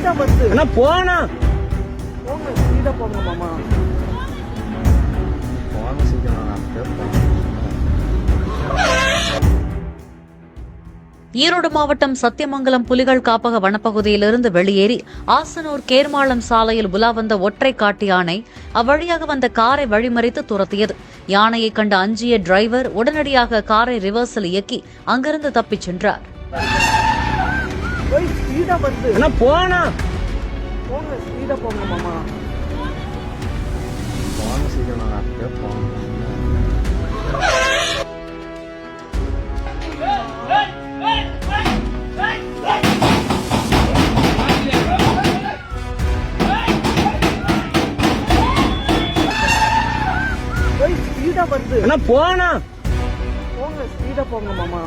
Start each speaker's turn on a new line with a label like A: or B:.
A: Speedo வருது.
B: அண்ணா போனா
A: போங்க, ஸ்பீடா போங்க மாமா.
B: போன சீக்கிரம்
C: ஈரோடு மாவட்டம் சத்தியமங்கலம் புலிகள் காப்பக வனப்பகுதியிலிருந்து வெளியேறி ஆசனூர் கேர்மாளம் சாலையில் உலா வந்த ஒற்றை காட்டு யானை அவ்வழியாக வந்த காரை வழிமறித்து துரத்தியது. யானையை கண்ட அஞ்சிய டிரைவர் உடனடியாக காரை ரிவர்ஸில் இயக்கி அங்கிருந்து தப்பிச் சென்றார்.
A: ஸ்பீடா வருது.
B: அண்ணா போனா
A: போங்க, ஸ்பீடா போங்க மாமா.
B: போன சீக்கிரம்
A: ஸ்பீடா வருது.
B: அண்ணா போனா
A: போங்க, ஸ்பீடா போங்க மாமா.